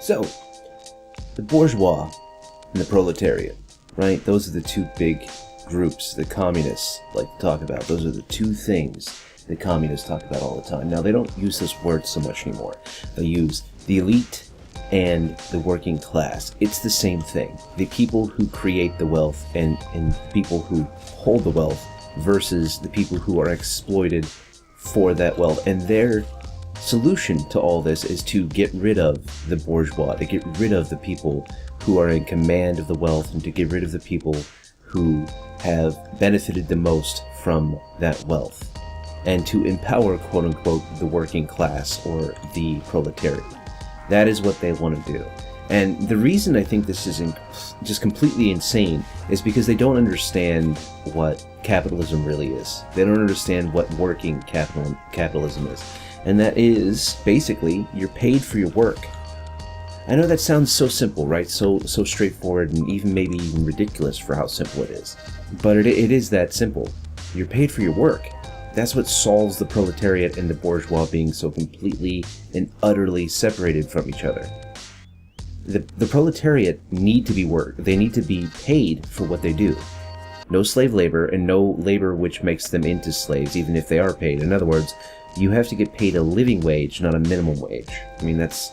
So, the bourgeois and the proletariat, right? Those are the two big groups that communists like to talk about. Those are the two things that communists talk about all the time. Now, they don't use this word so much anymore. They use the elite and the working class. It's the same thing. The people who create the wealth and people who hold the wealth versus the people who are exploited for that wealth. And their solution to all this is to get rid of the bourgeois, to get rid of the people who are in command of the wealth, and to get rid of the people who have benefited the most from that wealth, and to empower, quote-unquote, the working class or the proletariat. That is what they want to do. And the reason I think this is just completely insane is because they don't understand what capitalism really is. They don't understand what working capitalism is. And that is, basically, you're paid for your work. I know that sounds so simple, right? So straightforward, and maybe even ridiculous for how simple it is. But it is that simple. You're paid for your work. That's what solves the proletariat and the bourgeois being so completely and utterly separated from each other. The proletariat need to be worked. They need to be paid for what they do. No slave labor, and no labor which makes them into slaves, even if they are paid. In other words, you have to get paid a living wage, not a minimum wage. I mean, that's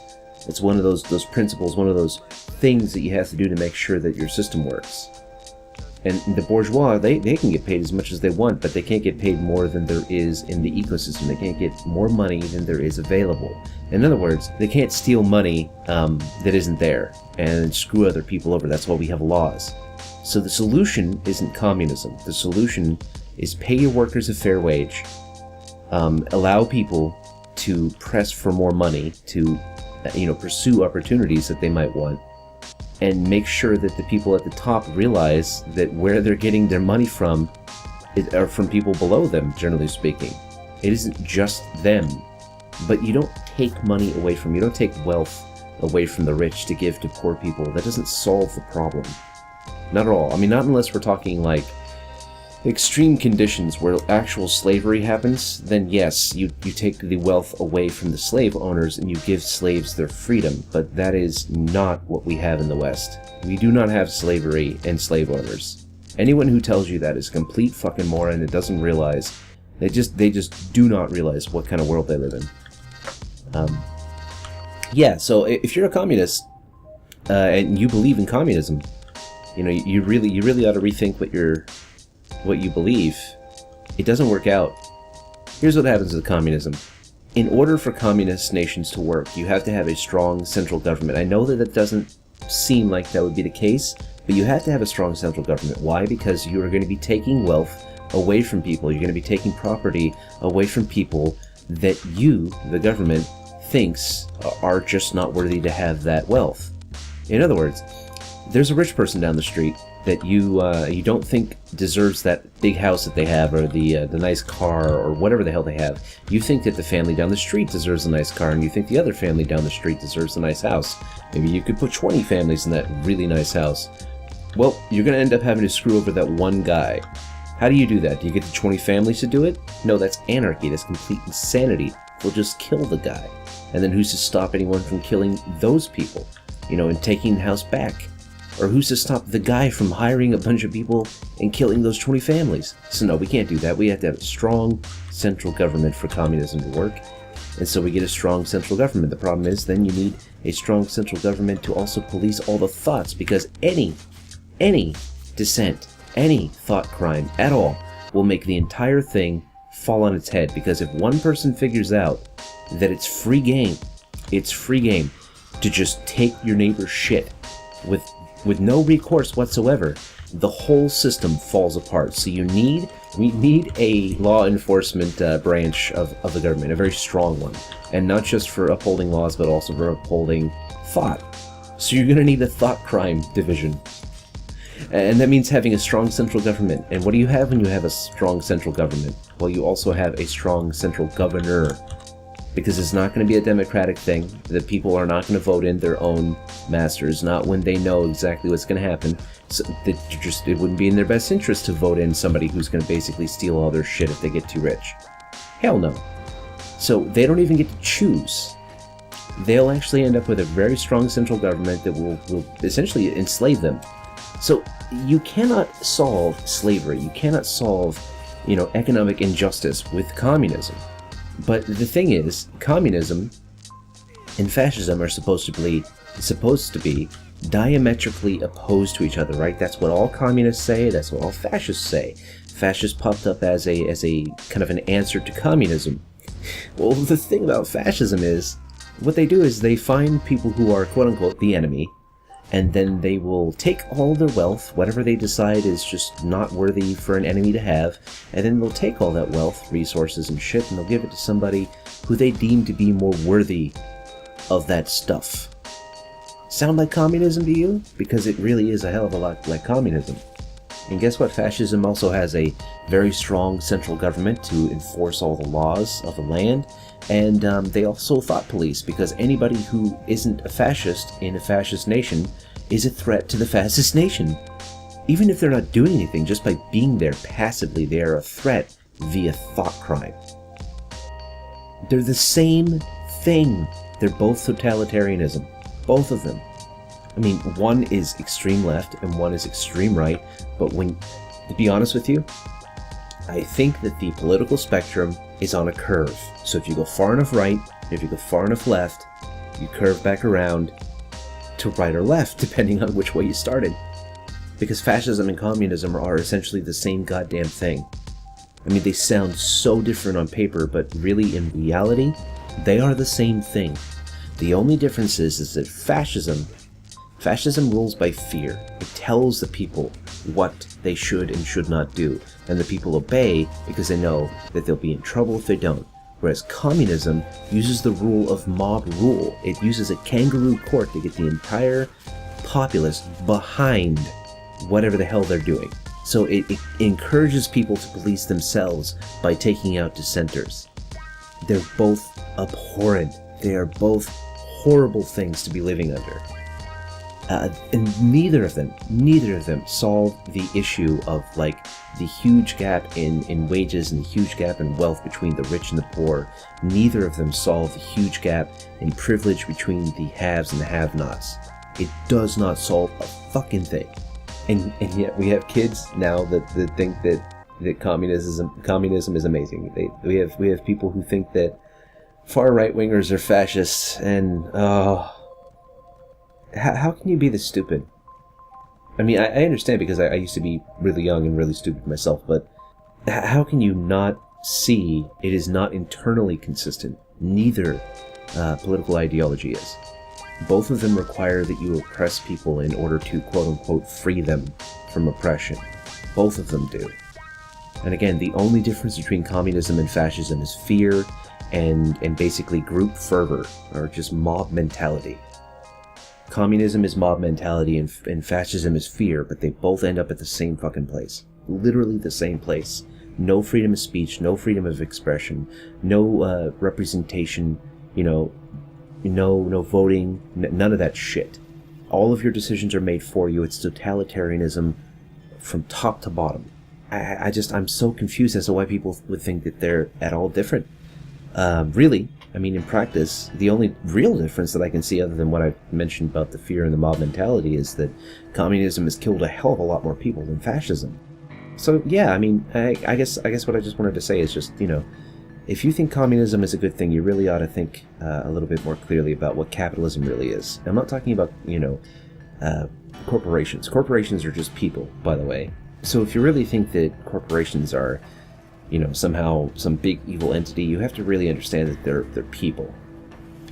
one of those principles, one of those things that you have to do to make sure that your system works. And the bourgeois, they can get paid as much as they want, but they can't get paid more than there is in the ecosystem. They can't get more money than there is available. In other words, they can't steal money that isn't there and screw other people over. That's why we have laws. So the solution isn't communism. The solution is pay your workers a fair wage, allow people to press for more money, to pursue opportunities that they might want, and make sure that the people at the top realize that where they're getting their money from are from people below them, generally speaking. It isn't just them. But you don't take money away from, you don't take wealth away from the rich to give to poor people. That doesn't solve the problem. Not at all. I mean, not unless we're talking like extreme conditions where actual slavery happens, then yes, you take the wealth away from the slave owners and you give slaves their freedom, but that is not what we have in the West. We do not have slavery and slave owners. Anyone who tells you that is a complete fucking moron and doesn't realize, they just do not realize what kind of world they live in. Yeah, so if you're a communist, and you believe in communism, you really ought to rethink what you believe. It doesn't work out. Here's what happens with communism. In order for communist nations to work, you have to have a strong central government. I know that doesn't seem like that would be the case, but you have to have a strong central government. Why? Because you are going to be taking wealth away from people. You're going to be taking property away from people that you, the government, thinks are just not worthy to have that wealth. In other words, there's a rich person down the street that you don't think deserves that big house that they have, or the nice car, or whatever the hell they have. You think that the family down the street deserves a nice car, and you think the other family down the street deserves a nice house. Maybe you could put 20 families in that really nice house. Well, you're going to end up having to screw over that one guy. How do you do that? Do you get the 20 families to do it? No, that's anarchy. That's complete insanity. We'll just kill the guy. And then who's to stop anyone from killing those people, and taking the house back? Or who's to stop the guy from hiring a bunch of people and killing those 20 families? So no, we can't do that. We have to have a strong central government for communism to work. And so we get a strong central government. The problem is then you need a strong central government to also police all the thoughts, because any dissent, any thought crime at all will make the entire thing fall on its head. Because if one person figures out that it's free game to just take your neighbor's shit with no recourse whatsoever, the whole system falls apart. So we need a law enforcement branch of the government, a very strong one, and not just for upholding laws, but also for upholding thought. So you're going to need a thought crime division, and that means having a strong central government. And what do you have when you have a strong central government? Well, you also have a strong central governor, because it's not going to be a democratic thing. The people are not going to vote in their own masters, not when they know exactly what's going to happen. So it wouldn't be in their best interest to vote in somebody who's going to basically steal all their shit if they get too rich. Hell no. So they don't even get to choose they'll actually end up with a very strong central government that will essentially enslave them. So you cannot solve slavery, you cannot solve, economic injustice with communism. But the thing is, communism and fascism are supposed to be diametrically opposed to each other, right? That's what all communists say, that's what all fascists say. Fascists popped up as a kind of an answer to communism. Well, the thing about fascism is, what they do is they find people who are quote-unquote the enemy, and then they will take all their wealth, whatever they decide is just not worthy for an enemy to have, and then they'll take all that wealth, resources and shit, and they'll give it to somebody who they deem to be more worthy of that stuff. Sound like communism to you? Because it really is a hell of a lot like communism. And guess what? Fascism also has a very strong central government to enforce all the laws of the land, and they also thought police, because anybody who isn't a fascist in a fascist nation is a threat to the fascist nation. Even if they're not doing anything, just by being there passively, they are a threat via thought crime. They're the same thing. They're both totalitarianism. Both of them. I mean, one is extreme left and one is extreme right, but to be honest with you, I think that the political spectrum is on a curve. So if you go far enough right, if you go far enough left, you curve back around to right or left, depending on which way you started. Because fascism and communism are essentially the same goddamn thing. I mean, they sound so different on paper, but really in reality, they are the same thing. The only difference is that fascism rules by fear. It tells the people what they should and should not do, and the people obey because they know that they'll be in trouble if they don't. Whereas communism uses the rule of mob rule. It uses a kangaroo court to get the entire populace behind whatever the hell they're doing. So it encourages people to police themselves by taking out dissenters. They're both abhorrent. They are both horrible things to be living under. And neither of them solve the issue of the huge gap in wages and the huge gap in wealth between the rich and the poor. Neither of them solve the huge gap in privilege between the haves and the have-nots. It does not solve a fucking thing. And yet we have kids now that think that communism is amazing. We have people who think that far right-wingers are fascists, and how can you be this stupid? I mean, I understand, because I used to be really young and really stupid myself, but how can you not see it is not internally consistent? Neither political ideology is. Both of them require that you oppress people in order to quote-unquote free them from oppression. Both of them do. And again, the only difference between communism and fascism is fear and basically group fervor, or just mob mentality. Communism is mob mentality and fascism is fear, but they both end up at the same fucking place. Literally the same place. No freedom of speech, no freedom of expression, no representation, no voting, none of that shit. All of your decisions are made for you. It's totalitarianism from top to bottom. I'm so confused as to why people would think that they're at all different. Really, I mean, in practice, the only real difference that I can see, other than what I mentioned about the fear and the mob mentality, is that communism has killed a hell of a lot more people than fascism. So yeah, I mean, I guess what I just wanted to say is just, if you think communism is a good thing, you really ought to think a little bit more clearly about what capitalism really is. I'm not talking about, corporations. Corporations are just people, by the way. So if you really think that corporations are, somehow some big evil entity, you have to really understand that they're people.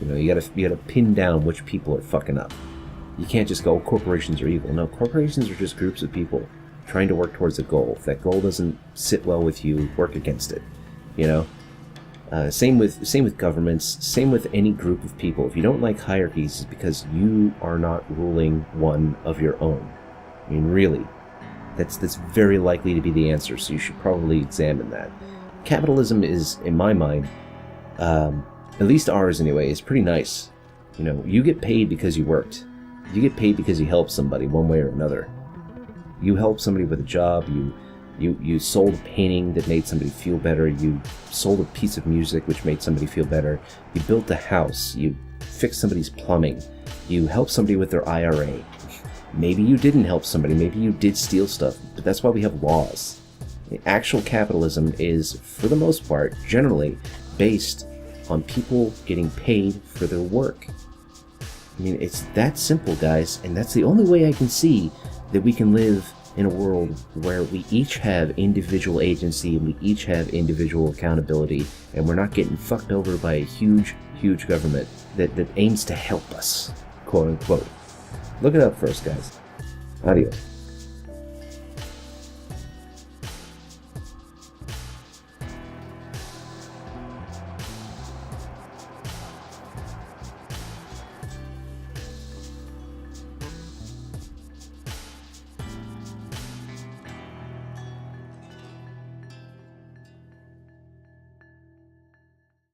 You gotta pin down which people are fucking up. You can't just go, corporations are evil. No, corporations are just groups of people trying to work towards a goal. If that goal doesn't sit well with you, work against it. Same with governments, same with any group of people. If you don't like hierarchies, it's because you are not ruling one of your own. I mean, really. That's very likely to be the answer, so you should probably examine that. Capitalism is, in my mind, at least ours anyway, is pretty nice. You get paid because you worked. You get paid because you helped somebody one way or another. You helped somebody with a job, you sold a painting that made somebody feel better, you sold a piece of music which made somebody feel better, you built a house, you fix somebody's plumbing. You help somebody with their IRA. Maybe you didn't help somebody. Maybe you did steal stuff. But that's why we have laws. Actual capitalism is, for the most part, generally based on people getting paid for their work. I mean, it's that simple, guys, and that's the only way I can see that we can live in a world where we each have individual agency and we each have individual accountability, and we're not getting fucked over by a huge government that aims to help us, quote unquote. Look it up first, guys. Adios.